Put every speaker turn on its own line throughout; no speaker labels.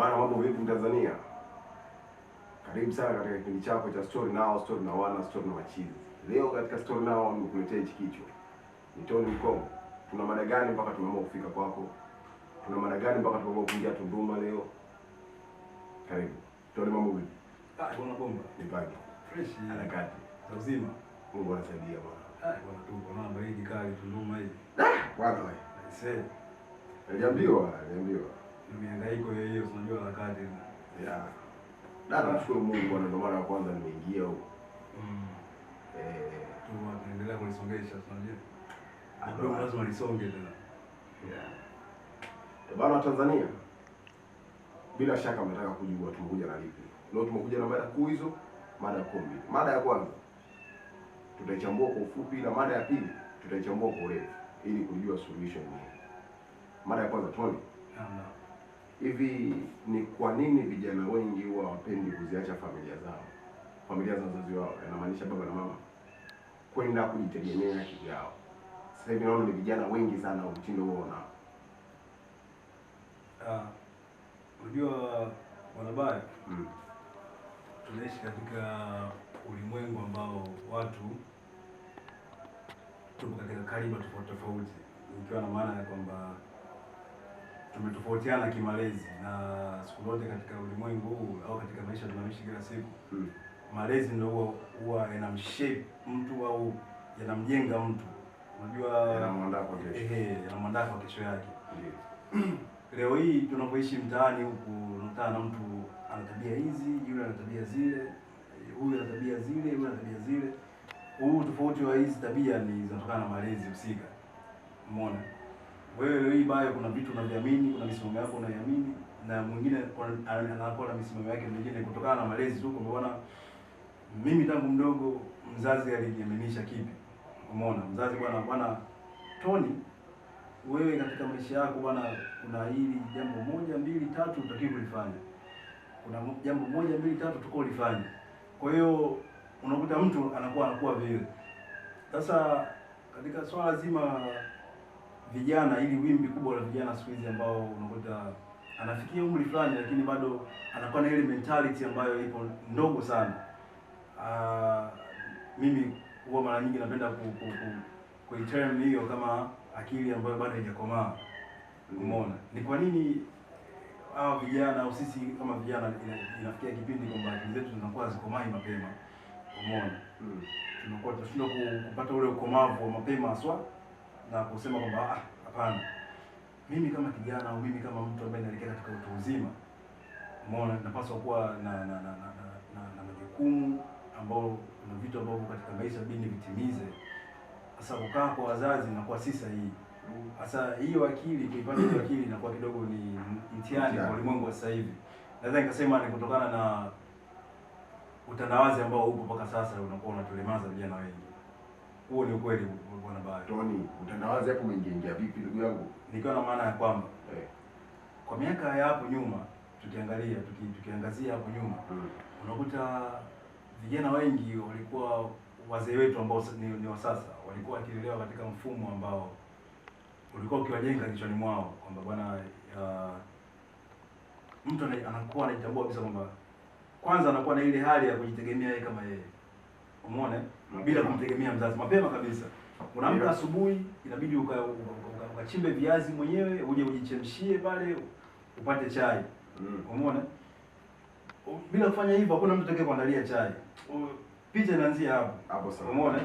Bana, mambo vipi Tanzania? Karibu sana katika kipindi chako cha Story Now, Story na Wana, Story na Machizi. Leo katika Story Now nimekuletea hichi kichwa. Ni Tony Mkongo. Tuna mada gani mpaka tumeamua kufika kwako? Tuna mada gani mpaka tumeamua kuingia Tunduma leo? Karibu. Tony, mambo vipi?
Bwana bomba.
Nipaje?
Fresh.
Harakati.
Uzima.
Mungu anasaidia bwana.
Bwana tu bwana baridi kali Tunduma hii.
Bwana wewe.
Aisee.
Niliambiwa.
Mihangaiko hiyo unajua harakati.
Yeah. Dada, nashukuru Mungu bwana, ndio mara ya kwanza nimeingia huko.
Tu tunaendelea kulisongesha tunajua. Ndio lazima lisonge tena.
Yeah. Bwana Tanzania, bila shaka mnataka kujua tumekuja na lipi. Leo tumekuja na mada kuu hizo, mada kumi. Mada ya kwanza tutaichambua kwa ufupi, na mada ya pili tutaichambua kwa urefu ili kujua solution ni. Mada ya kwanza, Tony. Hivi ni kwa nini vijana wengi huwa hawapendi kuziacha familia zao, familia za wazazi wao, yanamaanisha baba na mama, kwenda kujitegemea kivyao? Sasa hivi naona ni vijana wengi sana mtindo huo na
unajua wanabaya. Tunaishi katika ulimwengu ambao watu tupo katika kaliba tofauti, ikiwa na maana ya kwamba tumetofautiana kimalezi, na siku zote katika ulimwengu huu au katika maisha tunaishi kila siku, malezi ndio huwa yanamshape mtu au yanamjenga mtu. Unajua
yanamwandaa kwa kesho.
Yanamwandaa kwa kesho yake. Leo hii tunapoishi mtaani huku, unakutana na mtu ana tabia hizi, yule ana tabia zile, huyu ana tabia zile, yule ana tabia zile. Huu tofauti wa hizi tabia ni zinatokana na malezi husika. Umeona? Wewe leo hii bado kuna vitu unaviamini, kuna misimamo yako unaiamini, na mwingine anakuwa na misimamo yake mingine kutokana na malezi tu. Umeona, mimi tangu mdogo mzazi aliniaminisha kipi? Umeona, mzazi bwana Tony, wewe katika maisha yako bwana, kuna hili jambo moja mbili tatu utakiwa kulifanya. Kuna jambo moja mbili tatu tuko ulifanya. Kwa hiyo unakuta mtu anakuwa vile. Sasa katika swala zima vijana, ili wimbi kubwa la vijana siku hizi ambao unakuta anafikia umri fulani lakini bado anakuwa na ile mentality ambayo ipo ndogo sana. Mimi huwa mara nyingi napenda kuiterm hiyo kama akili ambayo bado haijakomaa. Umeona? Ni kwa nini hao vijana au sisi kama vijana inafikia kipindi kwamba akili zetu zinakuwa zikomai mapema? Umeona? Tunakuwa tunashindwa kupata ule ukomavu wa mapema haswa, na kusema kwamba hapana, mimi kama kijana au mimi kama mtu ambaye naelekea katika utu uzima, umeona, napaswa kuwa na majukumu ambao kuna vitu ambavyo katika maisha bini vitimize. Sasa kukaa kwa wazazi na kwa si sahihi. Sasa hiyo akili, kuipata hiyo akili inakuwa kidogo ni mtihani kwa ulimwengu wa sasa hivi. Naweza nikasema ni kutokana na utandawazi ambao upo mpaka sasa, unakuwa unatulemaza vijana wengi. Huo ni ukweli bwana baya.
Tony, utandawazi hapo umeingia vipi ndugu yangu?
Nikiwa na maana ya kwamba kwa miaka ya hapo nyuma tukiangazia hapo nyuma, unakuta vijana wengi walikuwa, wazee wetu ambao ni wa sasa, walikuwa wakilelewa katika mfumo ambao ulikuwa ukiwajenga kichwani mwao kwamba bwana, mtu anakuwa anajitambua kabisa kwamba kwanza anakuwa na ile hali ya kujitegemea yeye kama yeye. Umeona? Bila kumtegemea mzazi. Mapema kabisa. Unaamka asubuhi, inabidi ukachimbe viazi mwenyewe, uje ujichemshie pale upate chai. Umeona? Bila kufanya hivyo hakuna mtu atakaye kuandalia chai. Picha inaanzia hapo.
Hapo sawa.
Umeona?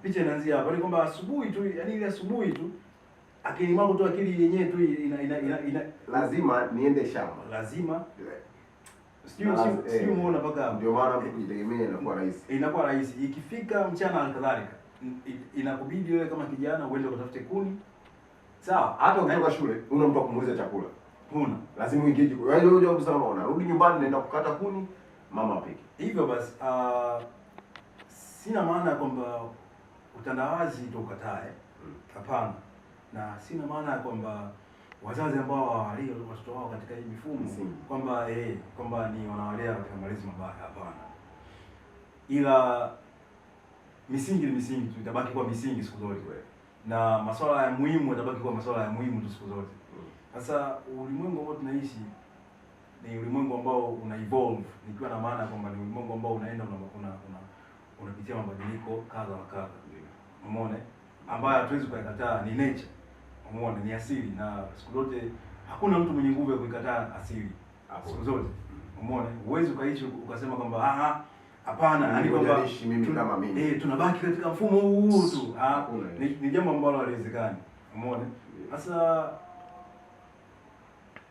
Picha inaanzia hapo. Ni kwamba asubuhi tu, yani ile asubuhi tu akili mwako tu, akili yenyewe tu ina
lazima niende shamba.
Lazima sio muona mpaka
ndio maana mtu kujitegemea inakuwa rahisi.
Inakuwa rahisi. Ikifika mchana kadhalika, inakubidi wewe kama kijana uende kutafute kuni. Sawa,
hata ukitoka shule una mtu akumuuliza chakula.
Huna.
Lazima uingie jikoni. Yaani wewe unajua kusema unarudi nyumbani naenda kukata kuni, mama apike.
Hivyo basi sina maana kwamba utandawazi tukatae. Hapana. Na sina maana ya kwamba wazazi ambao hawalei watoto wao katika hii mifumo kwamba ni wanawalea katika malezi mabaya. Hapana. Ila misingi ni misingi tu, itabaki kuwa misingi siku zote. Na masuala ya muhimu yatabaki kuwa masuala ya muhimu tu siku zote. Sasa ulimwengu ambao tunaishi ni ulimwengu ambao una evolve, nikiwa na maana kwamba ni ulimwengu ambao unaenda unapitia mabadiliko kadha wa kadha. Umeona? Ambayo hatuwezi kuikataa, ni nature. Umeona? Ni asili, na siku zote hakuna mtu mwenye nguvu ya kuikataa asili. Siku zote. Umeona? Huwezi ukaishi ukasema kwamba hapana, yani kwamba
mimi kama mimi.
Tunabaki katika mfumo huu tu. Ni jambo ambalo haliwezekani. Umeona? Sasa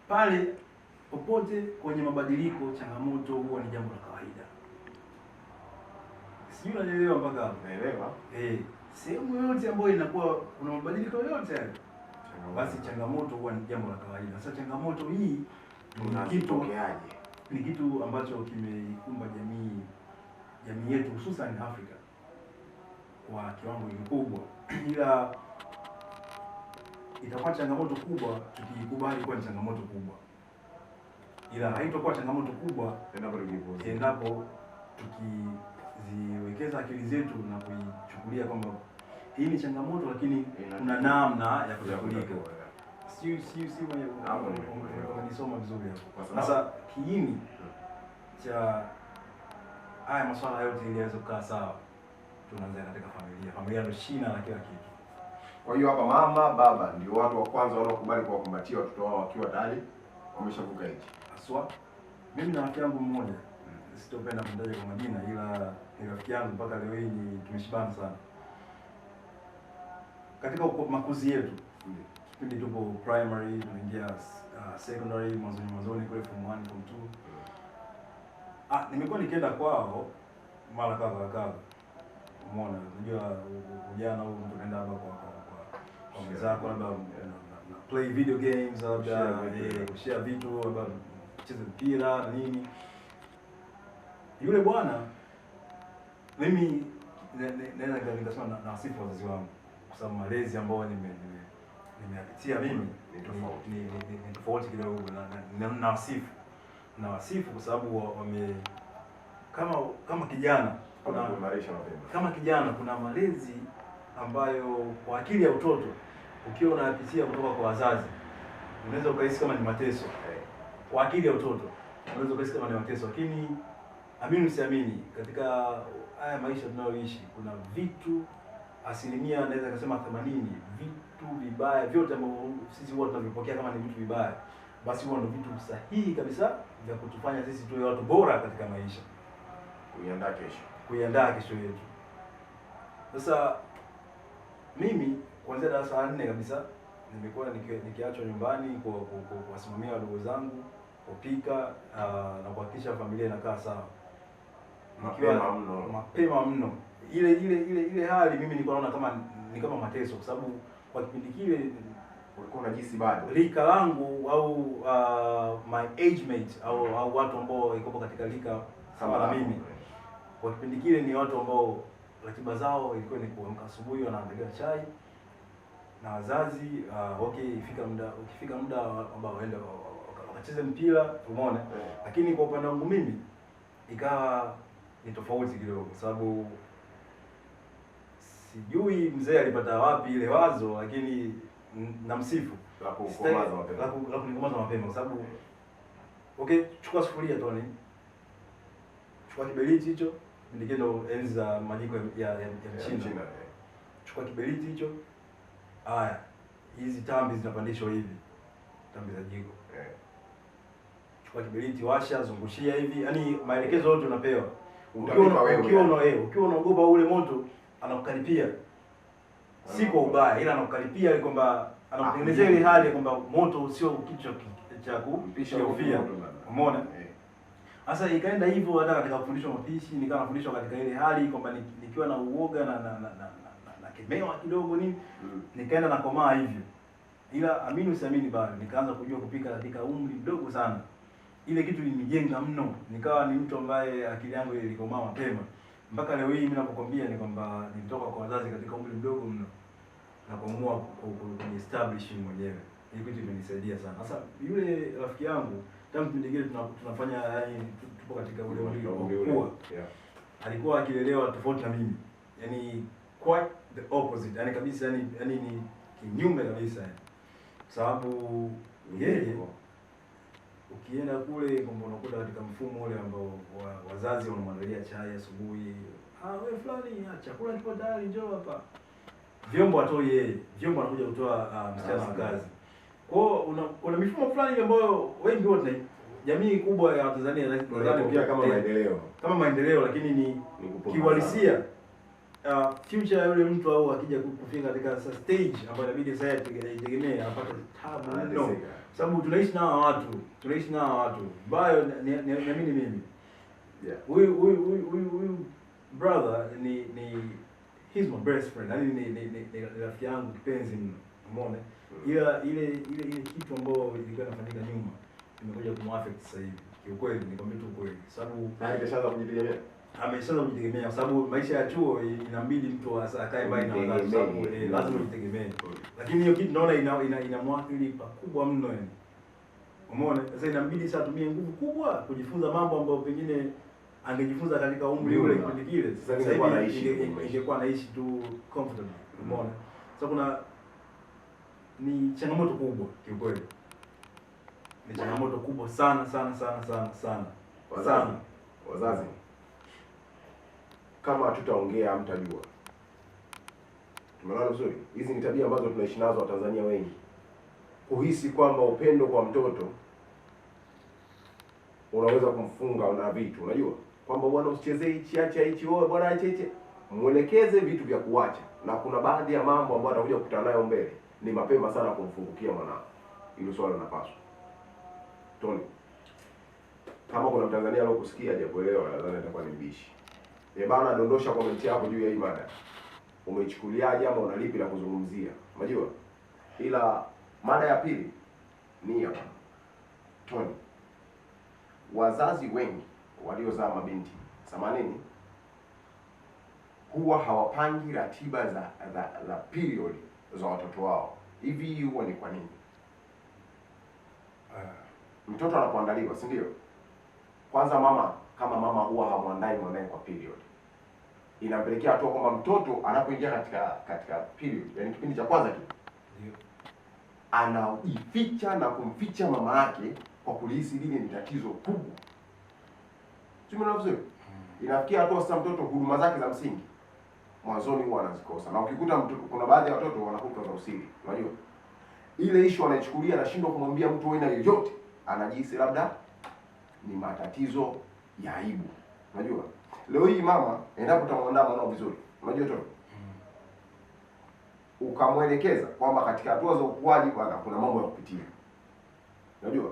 pale popote kwenye mabadiliko, changamoto huwa ni jambo la kawaida. Sijui unanielewa mpaka hapo?
Naelewa.
Sehemu yoyote ambayo inakuwa kuna mabadiliko yoyote yale, basi changamoto huwa ni jambo la kawaida. Sasa changamoto hii ni kitu ambacho kimeikumba jamii yetu, hususan Afrika kwa kiwango kikubwa. Ila itakuwa changamoto kubwa tukikubali kuwa ni changamoto kubwa, ila haitakuwa changamoto kubwa endapo tukiziwekeza akili zetu na kuichukulia kwamba hii ni changamoto, lakini kuna namna ya kushughulika. Si umenisoma vizuri hapo. Sasa kiini cha haya masuala yote ili yaweze kukaa sawa, tunaanza katika familia. Familia ndio shina la kila kitu.
Kwa hiyo hapa mama, baba ndio watu wa kwanza wanaokubali kuwakumbatia watoto wao wakiwa tayari wameshavuka nje.
Haswa mimi na rafiki yangu mmoja, sitopenda kumtaja kwa majina, ila ni rafiki yangu mpaka leo hii tumeshibana sana. Katika makuzi yetu, kipindi tupo primary, tunaingia secondary, mwanzoni kule form 1 form 2. Nimekuwa nikienda kwao mara kadha. Umeona, unajua ujana huu mtu kaenda hapa kwa mwenzako, labda na play video games, labda kushare vitu, labda kucheza mpira na nini. Yule bwana, mimi naweza nikasema na wasifu wazazi wangu, kwa sababu malezi ambayo nimeyapitia mimi ni tofauti kidogo, na wasifu kwa sababu wame kama kijana kama kijana kuna malezi ambayo kwa akili ya utoto ukiwa unayapitia kutoka kwa wazazi unaweza ukahisi kama ni mateso. Kwa akili ya utoto unaweza ukahisi kama ni mateso, lakini amini usiamini, katika haya maisha tunayoishi kuna vitu asilimia naweza kusema 80 vitu vibaya vyote ambavyo sisi huwa tunavipokea kama ni vitu vibaya, basi huwa ndio vitu sahihi kabisa vya kutufanya sisi tuwe watu bora katika maisha, kuiandaa kesho yetu. Sasa mimi kuanzia darasa la 4 kabisa nimekuwa nikiachwa nyumbani kuwasimamia wadogo zangu, kupika na kuhakikisha familia inakaa sawa. Mapema mno. Ile hali mimi nilikuwa naona kama mateso, kwa sababu kwa kipindi kile
ulikuwa unajisi bado
rika langu au my age mate au watu ambao walikuwa katika rika sawa na mimi, kwa kipindi kile ni watu ambao ratiba zao ilikuwa ni kuamka asubuhi wanaandaa chai na wazazi ukifika muda ambao waende wakacheze mpira, umeona. Lakini kwa upande wangu mimi ikawa ni tofauti kidogo, kwa sababu sijui mzee alipata wapi ile wazo, lakini namsifu la kunikomaza mapema, kwa sababu chukua sufuria Tony, chukua kiberiti hicho, ndio enzi za majiko ya Mchina. Chukua kiberiti hicho, haya hizi tambi zinapandishwa hivi, tambi za jiko. Chukua kiberiti, washa, zungushia hivi, yani maelekezo yote unapewa. Ukiwa unaogopa ule moto, anakukaripia. Si kwa ubaya, ila anakukaripia ili kwamba anakutengenezea ile hali kwamba moto sio kitu cha kupisha kofia. Umeona? Sasa ikaenda hivyo hata katika kufundishwa mapishi, nikawa nafundishwa katika ile hali kwamba nikiwa na uoga na kemewa kidogo nini, nikaenda na komaa hivyo. Ila amini usiamini bado nikaanza kujua kupika katika umri mdogo sana. Ile kitu ilinijenga mno, nikawa ni mtu ambaye akili yangu ilikomaa mapema. Mpaka leo hii mimi ninapokuambia ni kwamba nilitoka kwa wazazi katika umri mdogo mno na kuamua kujiestablish mwenyewe. Hii kitu imenisaidia sana. Sasa yule rafiki yangu tangu kipindi kile tunafanya, yani tupo katika ule uliokuwa, alikuwa akilelewa tofauti na mimi. Yani quite the opposite. Yani kabisa, yani ni kinyume kabisa. Sababu yeye ukienda kule kwamba unakuta katika mfumo ule ambao wazazi wanamwandalia chai asubuhi, wewe fulani, chakula kipo tayari, njoo hapa. Vyombo atoi yeye, vyombo anakuja kutoa msichana wa kazi. Kwa hiyo una mifumo fulani ambayo wengi wote, jamii kubwa ya Tanzania
nadhani pia kama maendeleo,
lakini ni kiuhalisia future ya yule mtu au akija kufika katika stage ambayo inabidi sasa ategemee apate tabu no, sababu tunaishi na watu bayo niamini mimi, huyu brother ni he's my best friend, yani ni rafiki yangu kipenzi, umeona. Ila ile kitu ambayo ilikuwa inafanyika nyuma imekuja kumaffect sasa hivi. Kiukweli nikwambia tu ukweli, sababu ameshaanza kujitegemea kwa sababu maisha ya chuo inabidi mtu akae mbali na wazazi, sababu lazima ujitegemee. Lakini hiyo kitu naona inamwathiri pakubwa mno yani. Umeona? Sasa inabidi sasa atumie nguvu kubwa kujifunza mambo ambayo pengine angejifunza katika umri ule kipindi kile. Sasa hivi ingekuwa anaishi tu comfortable. Umeona? Sasa kuna ni changamoto kubwa kiukweli. Ni changamoto kubwa sana.
Wazazi, kama hatutaongea hamtajua. Tumeona vizuri. Hizi ni tabia ambazo tunaishi nazo Watanzania wengi. Kuhisi kwamba upendo kwa mtoto unaweza kumfunga na vitu. Unajua? Kwamba bwana usichezee hichi, acha hichi, bwana acha hichi. Mwelekeze vitu vya kuacha. Na kuna baadhi ya mambo ambayo atakuja kukutana nayo mbele. Ni mapema sana kumfungukia mwanao. Hilo swala linapaswa. Tony, kama kuna Mtanzania leo kusikia hajakuelewa, nadhani atakuwa ni mbishi. Bana, dondosha comment yako juu ya hii mada. Umeichukuliaje ama una lipi la kuzungumzia? Unajua? Ila mada ya pili ni hapa. Tony, wazazi wengi waliozaa mabinti 80 huwa hawapangi ratiba za period za watoto wao. Hivi huwa ni kwa nini? Mtoto anapoandaliwa, si ndio? Kwanza kama mama huwa hamwandai mwanae kwa period. Inampelekea hatua kwamba mtoto anapoingia katika period, yani kipindi cha kwanza tu, ndio anajificha na kumficha mama yake kwa kulihisi lile ni tatizo kubwa. Tumeona vizuri? Inafikia hatua sasa mtoto huduma zake za msingi mwanzoni huwa anazikosa. Na ukikuta kuna baadhi ya watoto wanakufa za usiri. Unajua? Ile issue anaichukulia, anashindwa kumwambia mtu aina yoyote, anajihisi labda ni matatizo ya aibu. Unajua? Leo hii mama endapo utamwandaa mwanao vizuri, unajua tu, ukamwelekeza kwamba katika hatua za ukuaji bwana kuna mambo ya kupitia. Unajua?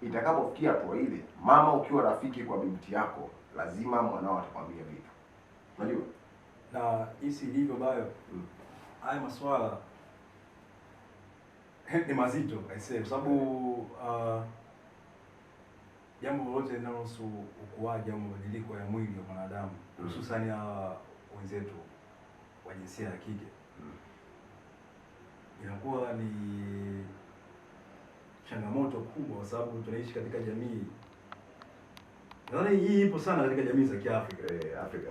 Itakapofikia hatua ile, mama ukiwa rafiki kwa binti yako, lazima mwanao atakwambia vitu. Unajua?
Na hisi ilivyo bayo, haya maswala ni mazito aisee, kwa sababu jambo lolote linalohusu ukuaji au mabadiliko ya mwili wa mwanadamu, hususan hawa wenzetu wa jinsia ya kike, inakuwa ni changamoto kubwa, kwa sababu tunaishi katika jamii. Nadhani hii ipo sana katika jamii za Kiafrika.
Afrika.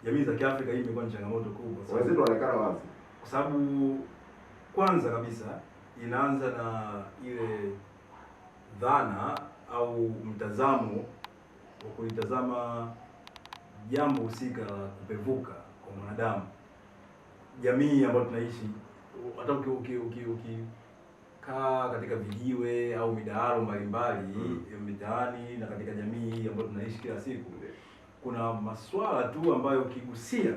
Jamii za Kiafrika hii imekuwa ni changamoto kubwa.
Wenzetu wanaonekana wazi.
Kwa sababu kwanza kabisa inaanza na ile dhana au mtazamo wa kulitazama jambo husika la kupevuka kwa mwanadamu. Jamii ambayo tunaishi, hata ukikaa katika vijiwe au midaharo mbalimbali mitaani na katika jamii ambayo tunaishi kila siku, kuna maswala tu ambayo ukigusia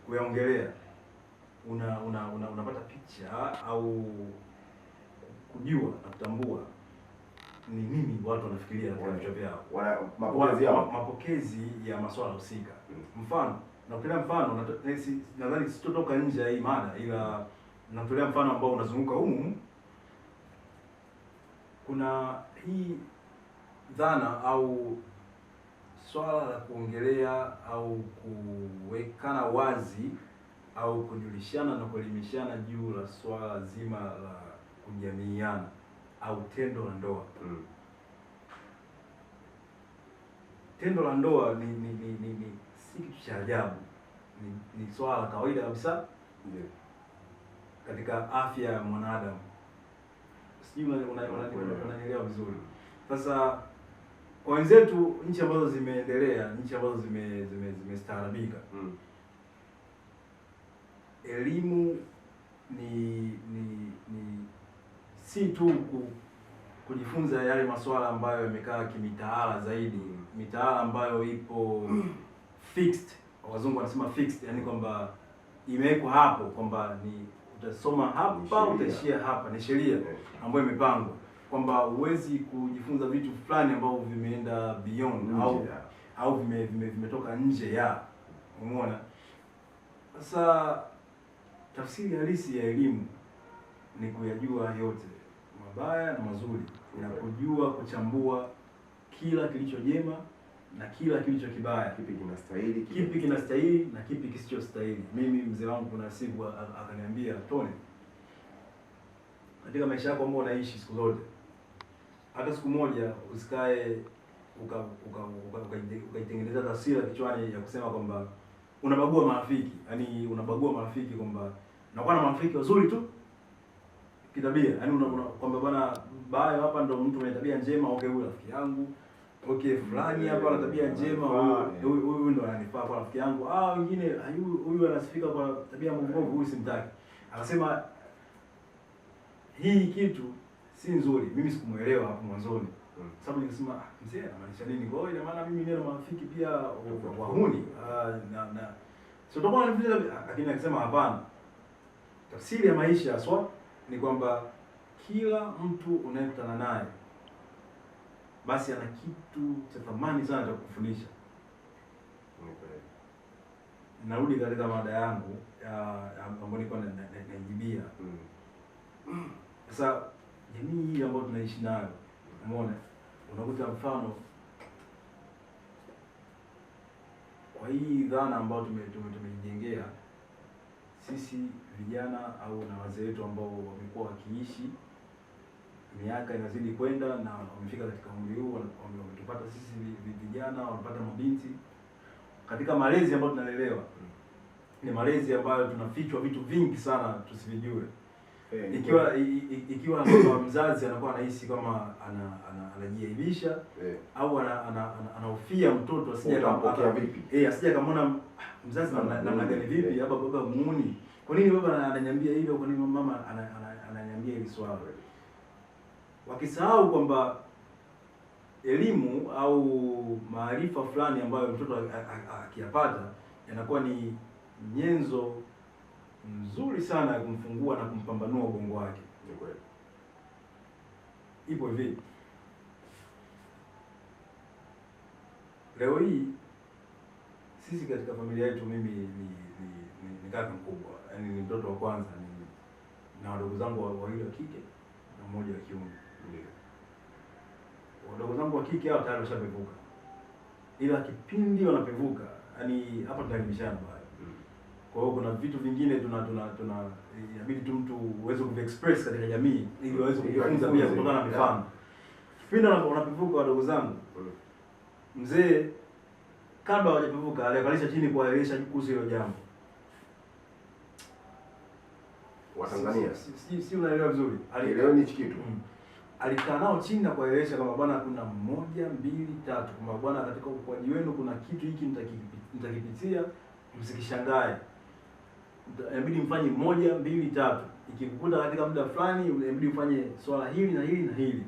kuyaongelea unapata picha au kujua na kutambua ni nini watu wanafikiria katika vichwa vyao, mapokezi ya maswala husika. Mfano, nakutolea mfano, nadhani sitotoka nje ya hii mada, ila nakutolea mfano ambao unazunguka humu. Kuna hii dhana au swala la kuongelea au kuwekana wazi au kujulishana na kuelimishana juu la swala zima la kujamiiana au tendo la ndoa. Tendo la ndoa ni si kitu cha ajabu. Ni swala la kawaida kabisa katika afya ya mwanadamu. Sijui unanielewa vizuri. Sasa kwa wenzetu, nchi ambazo zimeendelea, nchi ambazo zimestaarabika, elimu ni si tu kujifunza yale masuala ambayo yamekaa kimitaala zaidi, mitaala ambayo ipo fixed, wazungu wanasema fixed, yani kwamba imewekwa hapo kwamba ni utasoma hapa utaishia hapa, ni sheria ambayo imepangwa, kwamba huwezi kujifunza vitu fulani ambavyo vimeenda beyond au vimetoka nje ya, umeona. Sasa tafsiri halisi ya elimu ni kuyajua yote, mabaya na mazuri, na kujua kuchambua kila kilicho jema na kila kilicho kibaya, kipi kinastahili na kipi kisichostahili. Mimi mzee wangu kuna siku akaniambia, Tony, katika maisha yako ambayo unaishi siku zote, hata siku moja usikae ukaitengeneza taswira kichwani ya kusema kwamba unabagua marafiki, yani unabagua marafiki kwamba nakuwa na marafiki wazuri tu kitabia, yani kwamba bwana bayo hapa ndo mtu mwenye tabia njema, okay huyu rafiki yangu, okay fulani hapa ana tabia njema, huyu ndo ananifaa kwa rafiki yangu, wengine huyu anasifika kwa tabia mbovu, huyu simtaki. Akasema hii kitu si nzuri. Mimi sikumuelewa hapo mwanzoni, sababu nikasema mzee anamaanisha nini? Kwa hiyo ina maana mimi nina marafiki pia wahuni na sio toka nilivyo, lakini akasema hapana, tafsiri ya maisha haswa ni kwamba kila mtu unayekutana naye basi ana kitu cha thamani sana cha kukufundisha. Narudi katika mada yangu ambayo nilikuwa najibia. Sasa jamii hii ambayo tunaishi nayo, umeona, unakuta mfano kwa hii dhana ambayo tumejijengea sisi vijana au na wazee wetu ambao wamekuwa wakiishi, miaka inazidi kwenda na wamefika katika umri huu, wametupata sisi vijana, wamepata mabinti. Katika malezi ambayo tunalelewa, ni malezi ambayo tunafichwa vitu vingi sana tusivijue. Ikiwa mzazi anakuwa anahisi kama anajiaibisha au anahofia mtoto asije akamwona mzazi namna gani vipi, hapa baba muuni, kwa nini baba ananiambia hivyo, kwa nini mama ananiambia hili swala. Wakisahau kwamba elimu au maarifa fulani ambayo mtoto akiyapata yanakuwa ni nyenzo nzuri sana ya kumfungua na kumpambanua ubongo wake.
Ni kweli.
Ipo hivi. Leo hii sisi katika familia yetu, mimi ni kaka mkubwa, yaani ni mtoto wa kwanza, na wadogo zangu wawili wa kike na mmoja wa kiume.
Ndio.
Wadogo zangu wa kike hao tayari washapevuka. Ila kipindi wanapevuka, yaani hapa tunaelimishana bado. Kwa hiyo kuna vitu vingine inabidi tu mtu uweze ku-express katika jamii ili waweze kujifunza pia kutokana na mifano. Kipindi wanapevuka wadogo zangu, mzee kabla hawajapevuka alikalisha chini kuwaelesha kuhusu hilo jambo.
Watanzania
si unaelewa vizuri.
Alielewa ni kitu.
Alikaa nao chini na kuwaelesha kama bwana, kuna 1 2 3, kama bwana, katika ukuaji wenu kuna kitu hiki mtakipitia, msikishangae. Inabidi mfanye 1 2 3. Ikikukuta katika muda fulani inabidi ufanye swala hili na hili na hili.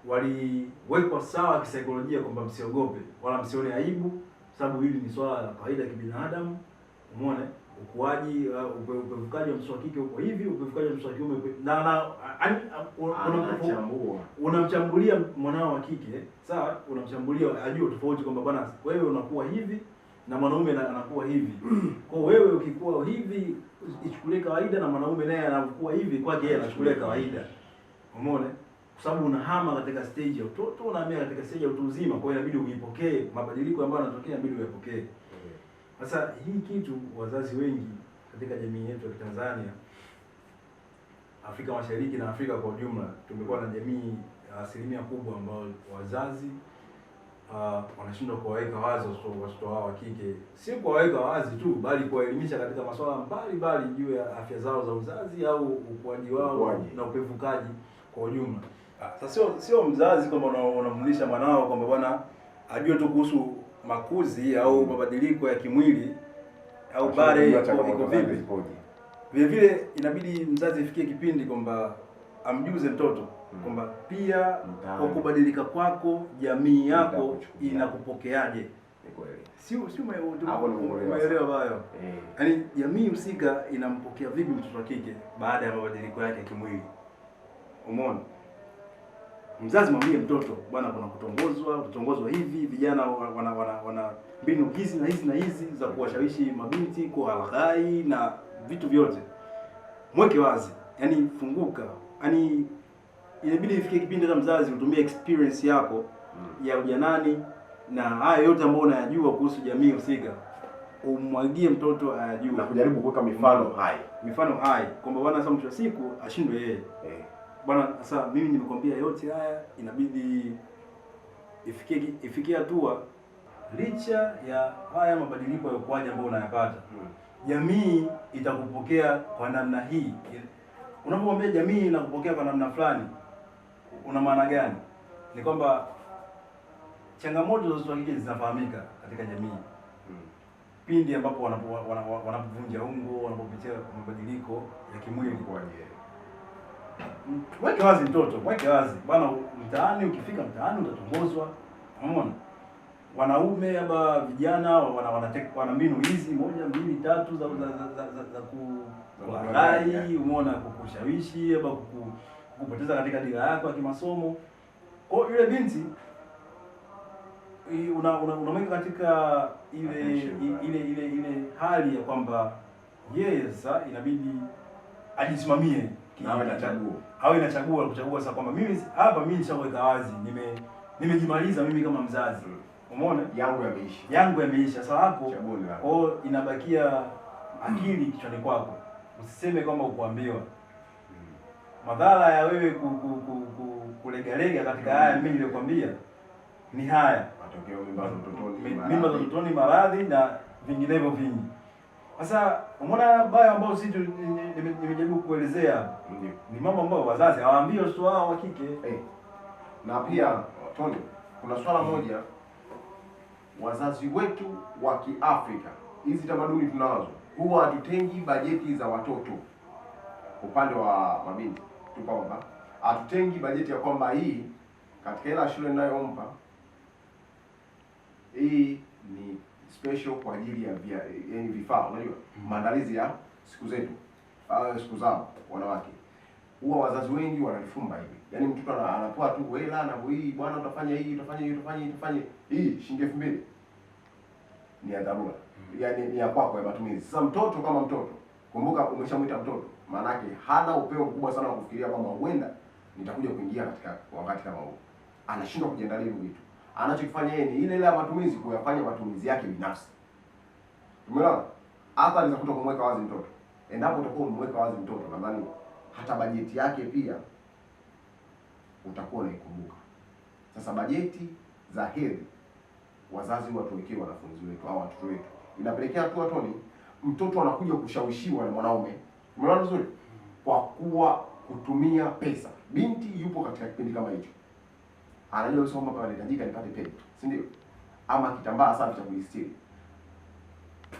Waliwekwa sawa kisaikolojia kwamba msiogope wala msione aibu, sababu hili ni swala la kawaida ya kibinadamu. Umeona, ukuaji upevukaji wa mtoto wa kike uko hivi, upevukaji wa mtoto wa kiume unamchambulia mwanao wa kike, sawa, unamchambulia ajue tofauti kwamba bwana, wewe unakuwa hivi na mwanaume anakuwa hivi. Kwa wewe ukikuwa hivi ichukulie kawaida, na mwanaume naye anakuwa hivi, kwake yeye anachukulia kawaida. Umeona? Kwa sababu unahama katika stage ya utoto, unahamia katika stage ya utu uzima, kwa hiyo inabidi uipokee mabadiliko ambayo yanatokea, inabidi uyapokee. Sasa hii kitu wazazi wengi katika jamii yetu ya Tanzania, Afrika Mashariki na Afrika kwa ujumla, tumekuwa na jamii asilimia kubwa ambao wazazi wanashindwa kuwaweka wazi watoto wao wa kike, si kuwaweka wazi tu, bali kuwaelimisha katika masuala mbalimbali juu ya afya zao za uzazi au ukuaji wao na upevukaji kwa ujumla. Sasa sio mzazi kwamba unamfundisha mwanao kwamba bwana ajue tu kuhusu makuzi au mabadiliko ya kimwili au bare iko vipi. Vile vile inabidi mzazi ifikie kipindi kwamba amjuze mtoto kwamba pia kwa kubadilika kwako jamii yako inakupokeaje.
Ni kweli.
Sio umeelewa bayo. Yaani jamii husika inampokea vipi mtoto wa kike baada ya mabadiliko yake ya kimwili. Umeona? Mzazi mwambie mtoto bwana, kuna kutongozwa hivi, vijana wana mbinu hizi na hizi na hizi za kuwashawishi mabinti kwa alghai na vitu vyote. Mweke wazi, yani funguka. Yani inabidi ifikie kipindi kama mzazi utumie experience yako ya ujanani na haya yote ambayo unayajua kuhusu jamii husika, umwagie mtoto ayajue
na kujaribu kuweka mifano hai
kwamba bwana, sasa mtu wa siku ashindwe yeye. Bwana, sasa mimi nimekwambia yote haya, inabidi ifikie hatua licha ya haya mabadiliko ya ukuaji ambayo unayapata, jamii itakupokea kwa namna hii. Unapomwambia jamii inakupokea kwa namna fulani, una maana gani? Ni kwamba changamoto za watoto wa kike zinafahamika katika jamii pindi ambapo wanapovunja ungo, wanapopitia mabadiliko ya kimwili. Mweke wazi mtoto, mweke wazi bwana, mtaani ukifika mtaani utatongozwa. Umeona? Wanaume ama vijana wana mbinu hizi 1, 2, 3 za kuwarai, umeona, kukushawishi ama kukupoteza katika dira yako ya kimasomo. Kwa hiyo yule binti unamweka katika ile hali ya kwamba yeye sasa inabidi ajisimamie, awe na chaguo kuchagua sasa kwamba mimi nishaweka wazi, nimejimaliza mimi kama mzazi. Umeona? Yangu yameisha. Sasa hapo kwao inabakia akili kichwani kwako. Usiseme kwamba ukuambiwa. Madhara ya wewe kulegalega katika haya mimi niliyokuambia ni haya.
Matokeo
mimba za utotoni, maradhi na vinginevyo vingi. Sasa umeona bayo ambao sisi nimejaribu kuelezea ni mambo ambayo wazazi hawaambii watoto wao wa kike.
Na pia Tony, kuna swala moja, wazazi wetu wa Kiafrika, hizi tamaduni tunazo, huwa hatutengi bajeti za watoto. Upande wa mabinti tupa kwamba hatutengi bajeti ya kwamba hii katika ile shule ninayompa hii ni special kwa ajili ya yani vifaa, unajua maandalizi ya siku zetu siku zao wanawake. Huwa wazazi wengi wanalifumba hivi, yaani mtoto anapoa tu hela na hii bwana utafanya hii utafanya hii shilingi 2000 ni ya dharura, yaani ni ya kwako ya matumizi. Sasa mtoto kama mtoto, kumbuka umeshamwita mtoto, maana yake hana upeo mkubwa sana wa kufikiria kwamba huenda nitakuja kuingia katika wakati kama huu. Anashindwa kujiandalia hivyo vitu. Anachokifanya yeye ni ile ya matumizi, kuyafanya matumizi yake binafsi. Umeona? Hapa anaweza kutoka kumweka wazi mtoto. Endapo utakuwa umemweka wazi mtoto, nadhani hata bajeti yake pia utakuwa unaikumbuka. Sasa bajeti za hedhi wazazi watuwekee wanafunzi wetu au watoto wetu. Inapelekea tu Tony, mtoto anakuja kushawishiwa na mwanaume. Umeona vizuri? Kwa kuwa kutumia pesa. Binti yupo katika kipindi kama hicho. Anajua usoma kwa anahitajika nipate pedi, si ndio? Ama kitambaa safi cha kujistiri.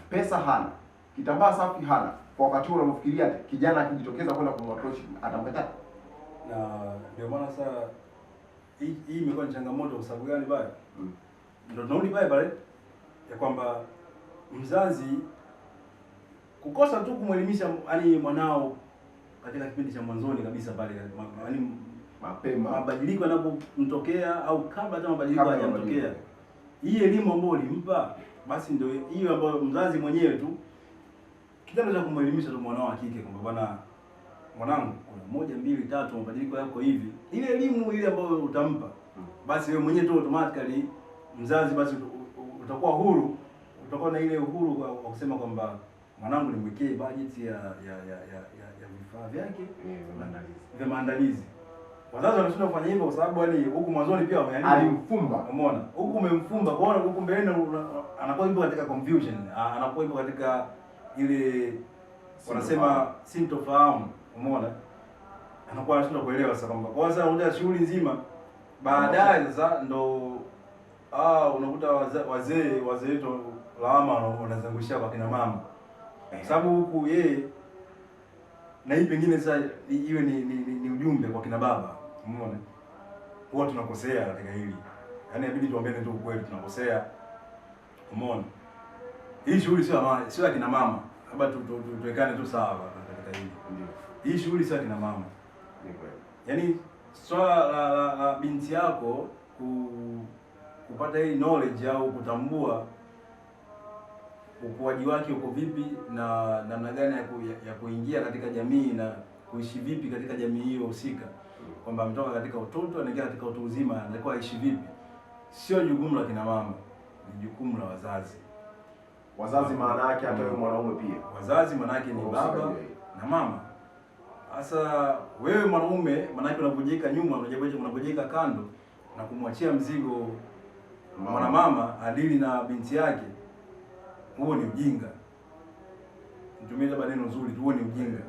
Pesa hana, kitambaa safi hana. Kwa wakati huo unamfikiria kijana akijitokeza kwenda kumapproach atampata.
Na ndio maana sasa hii imekuwa ni changamoto. Kwa sababu gani baya? Ndio tunarudi pale ya kwamba mzazi kukosa tu kumwelimisha yani mwanao katika kipindi cha mwanzoni kabisa pale, yani
mapema
mabadiliko yanapomtokea au kabla hata mabadiliko hayajatokea. Hii elimu ambayo ulimpa basi ndio hiyo ambayo mzazi mwenyewe tu kitendo cha kumwelimisha tu mwanao wa kike kwamba bwana, mwanangu kuna 1, 2, 3 mabadiliko yako hivi. Ile elimu ile ambayo utampa basi wewe mwenyewe tu automatically mzazi basi utakuwa huru, utakuwa na ile uhuru wa kusema kwamba mwanangu nimwekee budget ya vifaa vyake vya maandalizi. Wazazi wanashinda kufanya hivyo kwa sababu yani huku mwanzoni pia
alimfumba.
Umeona? Huku umemfumba, kwa hiyo huku mbeleni anakuwa yupo katika confusion, anakuwa yupo katika ile wanasema sintofahamu. Umeona? anakuwa anashindwa kuelewa sasa kwamba kwa sababu unakuta shughuli nzima baadaye sasa ndo unakuta wazee wetu lawama wanazungushia kwa kina mama, sababu huku yeye na hii pengine sasa iwe ni ujumbe kwa kina baba. Umeona, huwa tunakosea katika hili, yaani inabidi tuambiane tu ukweli, tunakosea. Umeona, hii shughuli sio ya kina mama, labda tuwekane tu sawa katika hili.
Ndio,
hii shughuli sio ya kina mama.
ni kweli.
Yaani swala la binti yako kupata hii knowledge au kutambua ukuaji wake uko vipi na namna gani ya kuingia katika jamii na kuishi vipi katika jamii hiyo husika, kwamba ametoka katika utoto anaingia katika utu uzima, anatakiwa aishi vipi, sio jukumu la kina mama, ni jukumu la wazazi.
Wazazi maana yake hata wewe mwanaume pia.
Wazazi maana yake ni baba na mama. Sasa wewe mwanaume maana yake unavunjika nyuma, unavunjika kando na kumwachia mzigo mwanamama adili na binti yake. Huo ni ujinga. Nitumie labda neno nzuri tu, huo ni ujinga.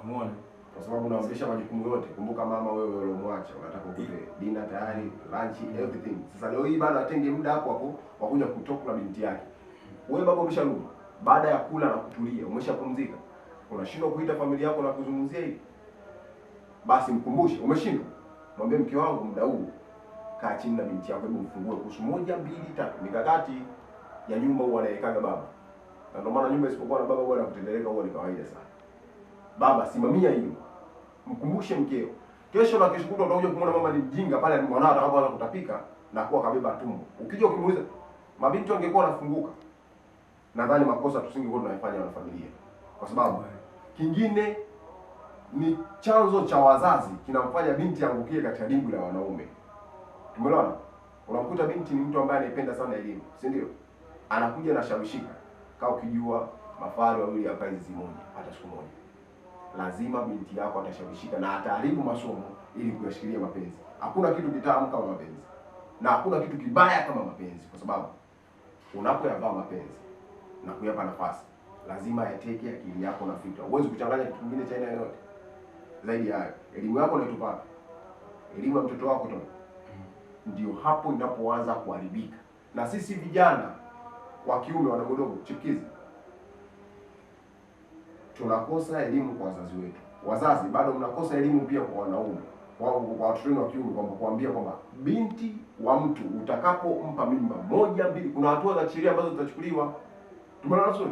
Umeona?
Kwa sababu unaamrisha majukumu yote. Kumbuka mama wewe uliomwacha, unataka ukute dinner tayari, lunch, everything. Sasa leo hii bado atenge muda hapo wa kuja kutoka na binti yake. Wewe baba umesharudi. Baada ya kula na kutulia, umeshapumzika. Unashindwa kuita familia yako na kuzungumzia hivi. Basi mkumbushe, umeshindwa. Mwambie mke wangu muda huu kaa chini na binti yako, hebu mfungue kuhusu 1, 2, 3. Mikakati ya nyumba huwa anaikaga baba. Na ndio maana nyumba isipokuwa na baba huwa inakutendeleka, huwa ni kawaida sana. Baba, simamia hiyo. Mkumbushe mkeo. Kesho na kesho kutwa utakuja kumwona mama ni mjinga pale mwanao atakapoanza kutapika na kuwa kabeba tumbo. Ukija ukimuuliza, mabinti wangekuwa wanafunguka, nadhani makosa tusingekuwa tunayafanya na familia. Kwa sababu kingine ni chanzo cha wazazi kinamfanya binti angukie katika dimbwi la wanaume. Tumeelewana? Unakuta binti ni mtu ambaye anaipenda sana elimu, si ndio? Anakuja na shawishika. Kaa ukijua mafari wawili ya kazi zimoja hata siku moja. Lazima binti yako atashawishika na ataharibu masomo ili kuyashikilia mapenzi. Hakuna kitu kitamu kama mapenzi. Na hakuna kitu kibaya kama mapenzi, kwa sababu unapoyavaa mapenzi na kuyapa nafasi, lazima yateke akili yako na fikra. Huwezi kuchanganya kitu kingine cha aina yoyote. Zaidi ya hayo, elimu yako unaitupa. Elimu ya mtoto wako tu. Ndio hapo inapoanza kuharibika. Na sisi vijana wa kiume wanagodogo chikizi tunakosa elimu kwa wazazi wetu. Wazazi bado mnakosa elimu pia kwa wanaume, kwa watoto wenu wa kiume, kwamba kuambia kwamba binti wa mtu utakapompa mimba 1, 2, kuna hatua za sheria ambazo zitachukuliwa. Tumeona vizuri?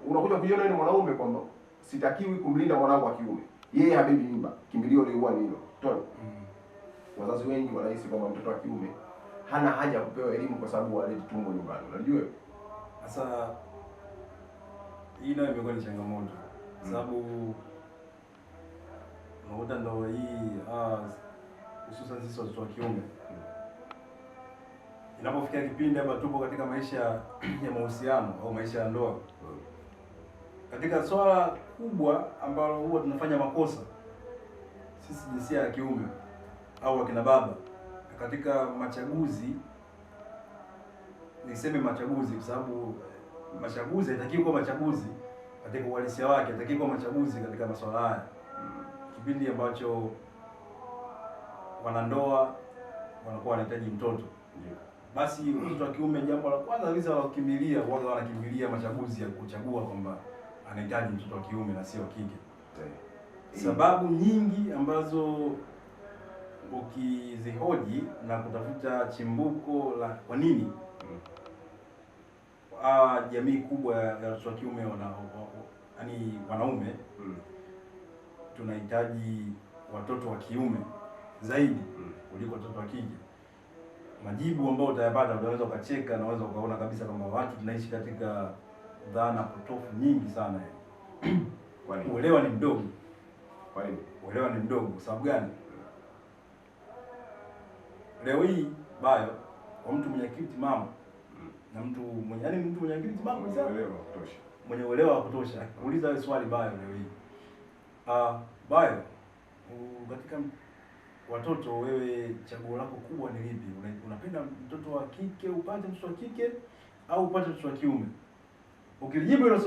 Unakuja kujiona ni mwanaume kwamba sitakiwi kumlinda mwanangu wa kiume. Yeye habibi mimba. Kimbilio lile huwa ni hilo. Tona. Wazazi wengi wanahisi kwamba mtoto wa kiume hana haja kupewa elimu kwa sababu waleti tumbo nyumbani. Unajua?
Sasa hii nayo imekuwa ni changamoto. Sababu unakuta ndo hii hususan sisi watoto wa kiume. Inapofikia kipindi hapa tupo katika maisha ya mahusiano au maisha ya ndoa. Katika swala kubwa ambalo huwa tunafanya makosa sisi jinsia ya kiume au wakina baba katika machaguzi, niseme machaguzi kwa sababu machaguzi haitakiwi kuwa machaguzi katika uhalisia wake, haitakiwi kuwa machaguzi katika masuala haya. Kipindi ambacho wanandoa wanakuwa wanahitaji mtoto, basi mtoto wa kiume jambo la kwanza kabisa wakimbilia waga wanakimbilia machaguzi ya kuchagua kwamba anahitaji mtoto wa kiume na sio kike. Sababu nyingi ambazo ukizihoji na kutafuta chimbuko la kwa nini jamii kubwa ya watoto wa kiume yaani wanaume tunahitaji watoto wa kiume zaidi kuliko watoto wa kike, majibu ambayo utayapata unaweza ukacheka na unaweza ukaona kabisa kwamba watu tunaishi katika dhana potofu nyingi sana. Uelewa ni mdogo.
Kwa nini?
Uelewa ni mdogo. Kwa sababu gani? Leo hii bayo kwa mtu mwenye akili timamu na mtu mwenye akili timamu mwenye uelewa wa kutosha, kuuliza wewe swali bayo leo hii. Bayo, katika watoto wewe chaguo lako kubwa ni lipi? Unapenda mtoto wa kike, upate mtoto wa kike au upate mtoto wa kiume? Ukilijibu hilo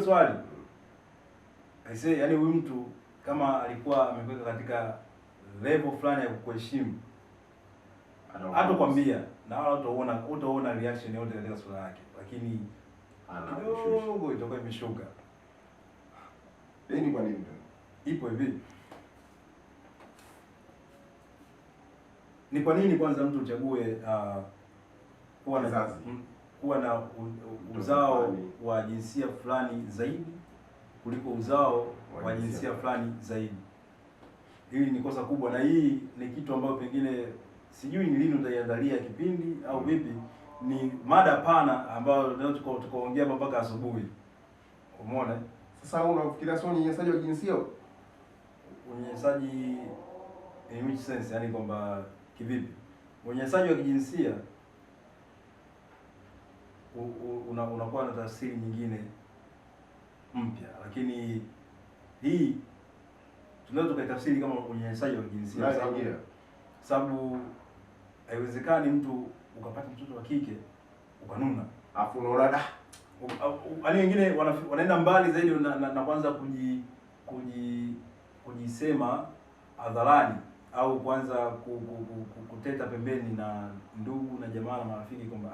swali I say, yani huyu mtu kama alikuwa amekuweka katika level fulani ya kukuheshimu, hatakwambia na wala utaona reaction yote katika sura yake, lakini kidogo itakuwa imeshuka.
Ni kwa nini?
Ipo hivi. Ni kwa nini kwanza mtu uchague kuwa na uzao wa jinsia fulani zaidi kuliko uzao wa jinsia fulani zaidi? Hili ni kosa kubwa, na hii ni kitu ambayo pengine sijui ni lini utaiandalia kipindi au vipi. Ni mada pana ambayo leo tukaongea mpaka asubuhi. Umeona?
Sasa unafikiria sio unyanyasaji wa jinsia?
Unyanyasaji in which sense? Yani kwamba kivipi? Unyanyasaji wa kijinsia unakuwa na tafsiri nyingine mpya, lakini hii tunaweza tukaitafsiri kama unyanyasaji wa kijinsia, sababu haiwezekani mtu ukapata mtoto wa kike ukanuna
afu unaona da,
yaani wengine wanaenda mbali zaidi na kwanza kujisema hadharani au kwanza kuteta pembeni na ndugu na jamaa na marafiki kwamba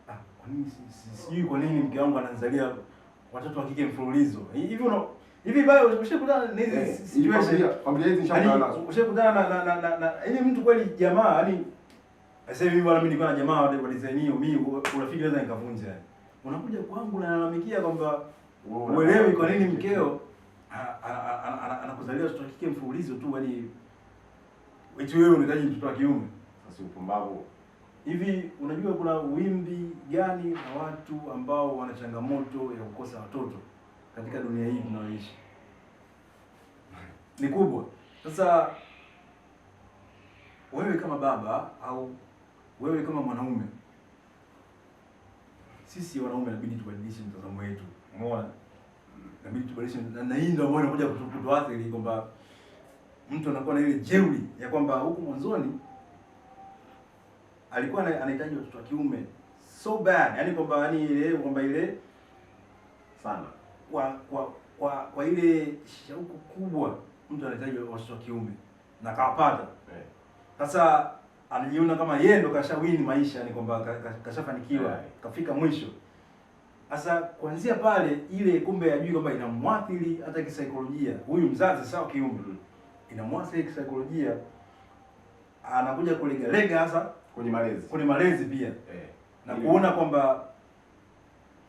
kwa nini sijui kwa nini mke wangu anazalia watoto wa kike mfululizo hivi bado ushakutana na hizi situation
familia hizi nishakutana nazo,
ushakutana na yaani mtu kweli jamaa, yaani sasa hivi bwana, mimi nilikuwa na jamaa wa design hiyo, mimi urafiki naweza nikavunja. Yani unakuja kwangu na nalalamikia kwamba uelewi kwa nini mkeo anakuzalia watoto wa kike mfululizo tu, yaani eti wewe unahitaji mtoto wa kiume.
Sasa upumbavu
hivi. Unajua kuna wimbi gani na watu ambao wana changamoto ya kukosa watoto katika dunia hii tunayoishi? Ni kubwa. Sasa wewe kama baba au wewe kama mwanaume, sisi wanaume inabidi tubadilishe mtazamo wetu. Umeona? Inabidi tubadilishe, na hii ndio ambayo inakuja kutuathiri kwamba mtu anakuwa na ile jeuri ya kwamba huku mwanzoni alikuwa anahitaji watoto wa kiume so bad, yani kwamba ile
sana
kwa ile shauku kubwa, mtu anahitaji watoto wa kiume na kawapata. Sasa anajiona kama yeye ndo kashawini maisha, yani kwamba kashafanikiwa, kafika mwisho. Sasa kuanzia pale ile kumbe ajui kwamba inamwathiri hata kisaikolojia. Huyu mzazi sawa kiume inamwathiri kisaikolojia, anakuja kulegalega hasa kwenye malezi pia na kuona kwamba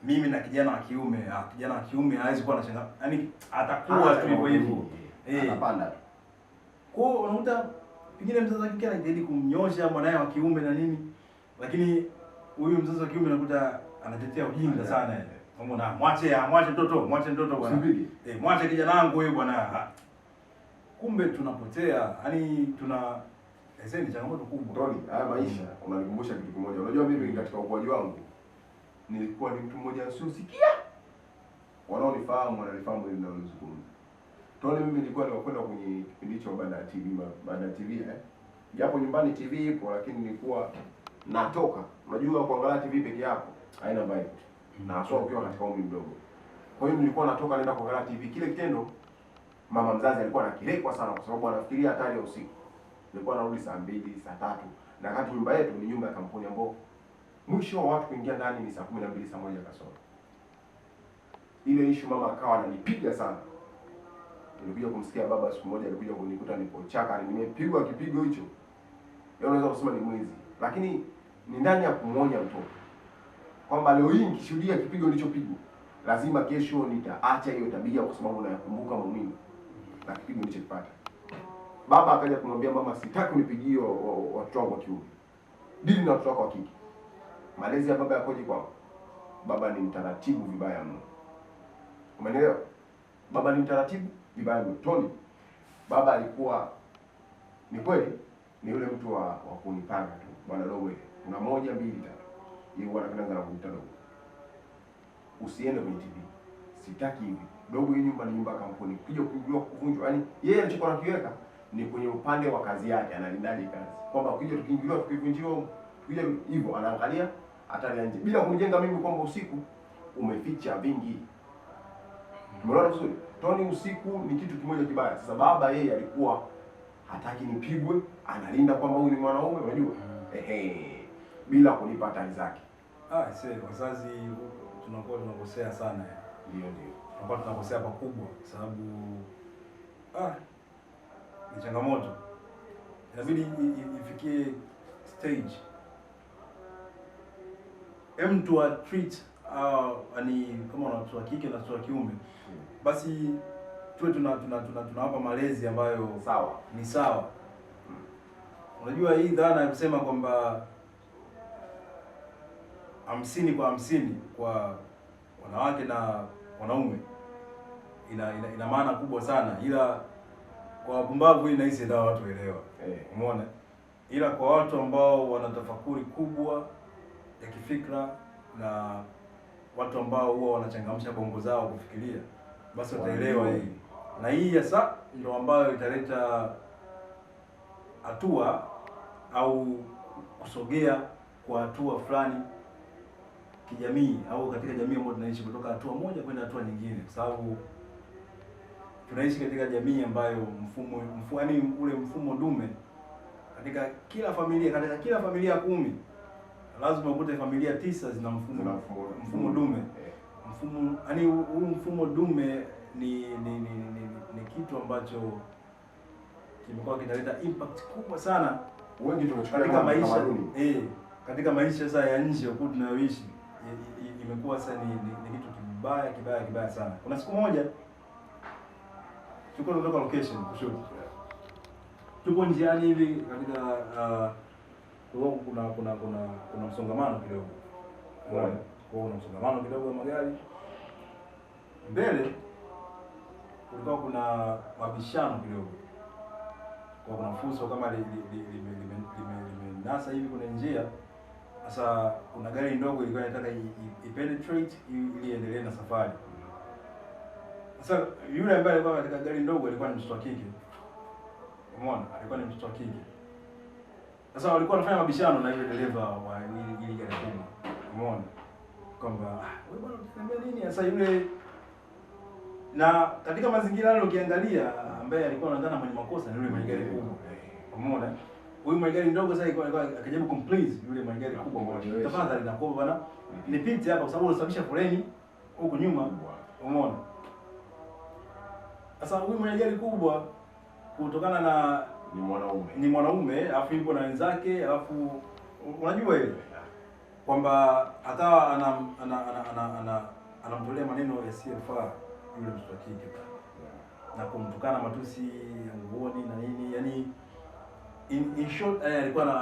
mimi na kijana wa kiume hawezi kuwa na changa, yani atakuwa tu hivyo hivyo
anapanda tu.
Kwa hiyo unakuta pengine mzazi wa kike anajitahidi kumnyosha mwanae wa kiume na nini, lakini huyu mzazi wa kiume anakuta anatetea ujinga sana. Unaona, mwache mtoto bwana, mwache kijana wangu wewe bwana. Kumbe tunapotea, yani ni changamoto kubwa.
Tony, haya maisha unanikumbusha kitu kimoja. Unajua mimi katika ukuaji wangu nilikuwa ni mtu mmoja usiosikia. Wanaonifahamu wanalifahamu hili ninalozungumza. Tony, mimi nilikuwa nimekwenda kwenye kipindi cha baada ya TV japo nyumbani TV ipo, lakini nilikuwa natoka. Unajua kuangalia TV peke yako haina vibe. Na haswa ukiwa katika umri mdogo. Kwa hiyo nilikuwa natoka naenda kuangalia TV. Kile kitendo mama mzazi alikuwa anakirekwa sana kwa sababu anafikiria hatari ya usiku. Nilikuwa narudi saa 2, saa 3. Na kati nyumba yetu ni nyumba ya kampuni ambapo mwisho wa watu kuingia ndani ni saa 12, saa 1 kasoro. Ile issue mama akawa ananipiga sana. Nilikuja kumsikia baba siku moja alikuja kunikuta nipo chaka, nimepigwa kipigo hicho. Yeye unaweza kusema ni mwizi, lakini ni ndani ya kumuonya mtoto kwamba leo hii nikishuhudia kipigo nilichopigwa, lazima kesho nitaacha hiyo tabia kwa sababu nayakumbuka maumivu na kipigo nilichopata. Baba akaja kumwambia mama, sitaki unipigie watoto wangu wa kiume. Dili na watoto wako wa kike. Malezi ya baba yakoje kwao? Baba ni mtaratibu vibaya mno. Umeelewa? Baba ni mtaratibu vibaya mno. Tony, baba alikuwa ni kweli ni yule mtu wa kunipanga tu. Bwana dogo, kuna 1, 2, 3. Yeye huwa anapenda sana kunita dogo. Usiende kwenye TV. Sitaki hivi. Dogo, hii nyumba ni nyumba ya kampuni. Ukija kuingiwa kuvunjwa, yani yeye alichokuwa anakiweka ni kwenye upande wa kazi yake, analindaje kazi. Kwamba ukija tukiingiliwa, tukivunjiwa, tukija hivyo anaangalia hatari nje. Bila kunijenga mimi kwamba usiku umeficha vingi. Umeona vizuri? Tony usiku ni kitu kimoja kibaya. Sasa baba yeye alikuwa hataki nipigwe, analinda kwamba huyu ni mwanaume, unajua? Bila kunipa hatari zake.
Wazazi tunakuwa tunakosea sana.
Ndio.
Tunakuwa tunakosea pakubwa sababu ni changamoto. Inabidi ifikie stage mtu wa treat yani kama watoto wa kike na watoto wa kiume, basi tuwe tunawapa malezi ambayo ni sawa. Unajua hii dhana ya kusema kwamba 50 kwa 50 kwa wanawake na wanaume ina maana kubwa sana, ila kwa wapumbavu hii nahisi ndio watu elewa. Umeona? Ila kwa watu ambao wana tafakuri kubwa ya kifikra na watu ambao huwa wanachangamsha bongo zao kufikiria, basi wataelewa hii. Na hii hasa ndio ambayo italeta hatua au kusogea kwa hatua fulani kijamii au katika jamii ambayo tunaishi, kutoka hatua moja kwenda hatua nyingine, kwa sababu tunaishi katika jamii ambayo mfumo dume katika kila familia 10 lazima ukute familia 9 zina mfumo dume. Mfumo dume ni kitu ambacho kimekuwa kinaleta impact kubwa sana
wengi
katika maisha katika maisha sasa ya nje huko tunayoishi. Imekuwa sasa ni kitu kibaya sana. Kuna siku moja tulikuwa tunatoka location kushoot, tupo njiani hivi katika kuna msongamano kidogo. Kuna msongamano kidogo wa magari. Mbele kulikuwa kuna mabishano kidogo. Kuna fuso kama limenasa hivi kuna njia. Sasa kuna gari ndogo ilikuwa inataka ipenetrate ili iendelee na safari. Sasa yule ambaye alikuwa katika gari ndogo alikuwa ni mtoto wa kike. Umeona? Alikuwa ni mtoto wa kike. Sasa walikuwa wanafanya mabishano na yule dereva wa ile gari kubwa. Umeona? Kwamba wewe bwana unaniambia nini? Sasa yule na katika mazingira yale ukiangalia ambaye alikuwa anaonekana mwenye makosa ni yule mwenye gari kubwa. Umeona? Huyu mwenye gari ndogo sasa alikuwa akijaribu complease yule mwenye gari kubwa. Tafadhali nakuomba bwana nipite hapa kwa sababu unasababisha foleni huko nyuma. Umeona? Sasa huyu mwenye gari kubwa kutokana na ni mwanaume alafu yupo na wenzake, alafu unajua ile kwamba akawa anamtolea maneno yasiyofaa yule mtoto wa kike na kumtukana matusi ya nguoni na nini, yani in short alikuwa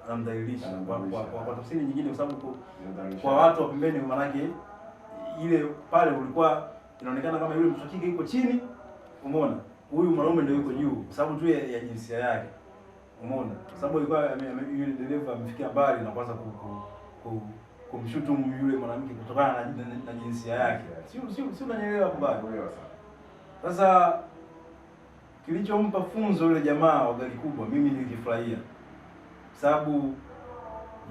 anamdhalilisha kwa tafsiri nyingine, kwa sababu kwa watu wa pembeni manake ile pale ulikuwa inaonekana kama yule mtoto wa kike yuko chini, umeona, huyu mwanaume ndio yuko juu kwa sababu tu ya jinsia yake, umeona, kwa sababu alikuwa yule dereva amefikia mbali na kwanza kumshutumu yule mwanamke kutokana na jinsia yake. Si unanielewa kubaya? Sasa kilichompa funzo yule jamaa wa gari kubwa, mimi nilikifurahia. Sababu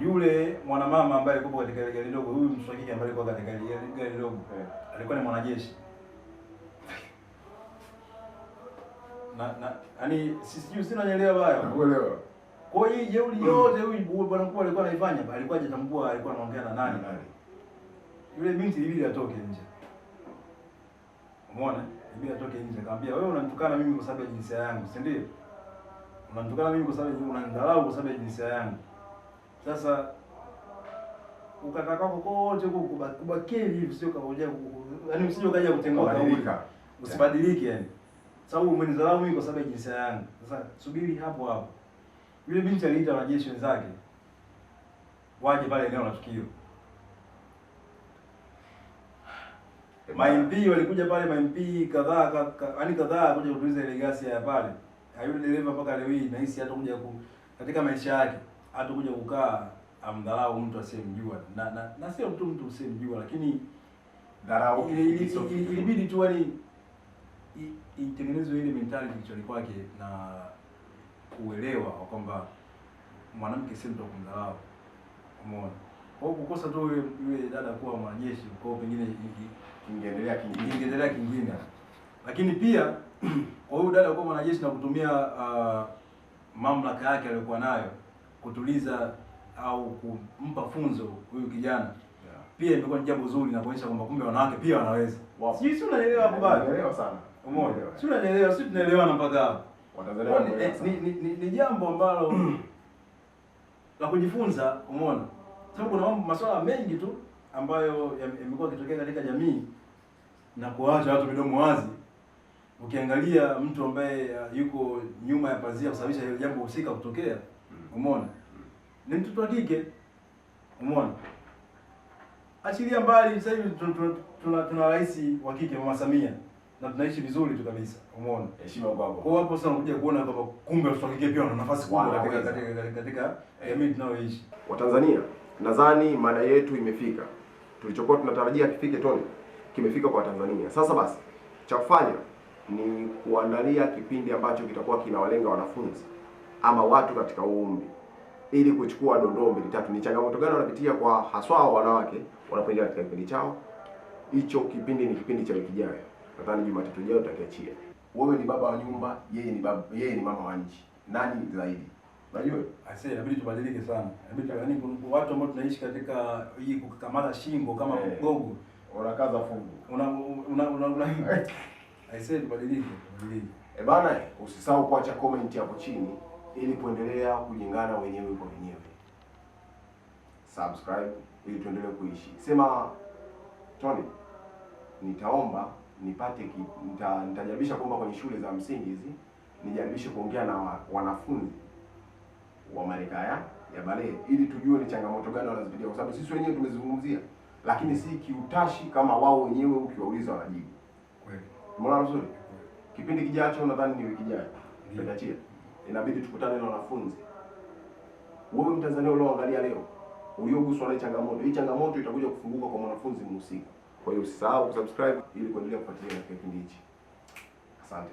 yule mwanamama ambaye alikuwa katika gari ndogo, huyu mswahili ambaye alikuwa katika gari ndogo, alikuwa ni mwanajeshi. Yaani sijui sina nielewa baya.
Nakuelewa.
Kwa hiyo jeuri yote huyu bwana mkuu alikuwa anaifanya, alikuwa hajatambua alikuwa anaongea na nani. Yule binti ilibidi atoke nje. Umeona? Ilibidi atoke nje. Akamwambia wewe unanitukana mimi kwa sababu ya jinsia yangu, si ndio? Unanitukana mimi kwa sababu unanidharau kwa sababu ya jinsia yangu. Sasa ukataka kokote huko kubakia hivi sio kaoja, yaani usije ukaja kutengoka kauli. Usibadilike yani. Sababu umenidharau mimi kwa sababu ya jinsia yangu. Sasa subiri hapo hapo. Yule binti aliita wanajeshi wenzake waje pale eneo la tukio. MP walikuja pale, MP kadhaa yaani kadhaa kuja kutuliza ile gasi ya pale. Yule dereva mpaka leo hii nahisi hata kuja katika maisha yake hata kuja kukaa amdharau mtu asiyemjua na sio mtu usiyemjua, lakini
dharau
ilibidi tu yani itengenezwe ile mentality kichwani kwake na uelewa kwamba mwanamke si mtu kumdharau. Umeona? Kwa kukosa tu yule dada kuwa mwanajeshi, kwa pengine
ingeendelea
kingine. Lakini pia kwa huyu dada kuwa mwanajeshi na kutumia mamlaka yake aliyokuwa nayo kutuliza au kumpa funzo huyu kijana, pia imekuwa ni jambo zuri na kuonyesha kwamba kumbe wanawake pia wanaweza. Si unaelewa hapo bado?
Unaelewa sana.
Umeona? Si unaelewa, si tunaelewana mpaka hapo.
Watanzania
Ni jambo ambalo la kujifunza, umeona? Sababu kuna masuala mengi tu ambayo yamekuwa yakitokea katika jamii na kuacha watu midomo wazi. Ukiangalia mtu ambaye yuko nyuma ya pazia kusababisha hilo jambo husika kutokea, umeona? Ni mtoto wa kike. Umeona? Achilia mbali sasa hivi tuna rais wa kike Mama Samia na tunaishi vizuri tu kabisa. Umeona?
Heshima kwako.
Kwa hapo sasa unakuja kuona kwamba kumbe watoto wa kike pia wana nafasi kubwa katika jamii tunayoishi.
Watanzania, nadhani mada yetu imefika. Tulichokuwa tunatarajia kifike Tony, kimefika kwa Tanzania. Sasa basi, cha kufanya ni kuandalia kipindi ambacho kitakuwa kinawalenga wanafunzi ama watu katika umri, ili kuchukua dondoo mbili tatu, ni changamoto gani wanapitia kwa haswa wanawake wanapoingia katika kipindi chao. Hicho kipindi ni kipindi cha wiki ijayo. Nadhani Jumatatu ijayo tutakiachia. Wewe ni baba wa nyumba, yeye ni mama wa nchi. Nani zaidi? Unajua?
Aisee, inabidi tubadilike sana. Inabidi yaani kuna watu ambao tunaishi katika hii kukamata shingo kama gogo.
Unakaza fungu.
Aisee, tubadilike.
Bana, usisahau kuacha comment hapo chini ili kuendelea kujengana wenyewe kwa wenyewe. Subscribe ili tuendelee kuishi. Sema Tony, nitaomba nipate nitajaribisha kwamba kwenye shule za msingi hizi nijaribishe kuongea na wanafunzi wa Marekani ya balee ili tujue ni changamoto gani wanazipitia, kwa sababu sisi wenyewe tumezungumzia, lakini si kiutashi kama wao wenyewe ukiwauliza wanajibu.
Kweli.
Umeona vizuri? Kipindi kijacho nadhani ni wiki ijayo. Tutachia. Inabidi tukutane na wanafunzi. Wewe Mtanzania ulioangalia leo, ulioguswa na changamoto, hii changamoto itakuja kufunguka kwa mwanafunzi mhusika. Kwa hiyo usisahau kusubscribe ili kuendelea kufuatilia kipindi hichi. Asante.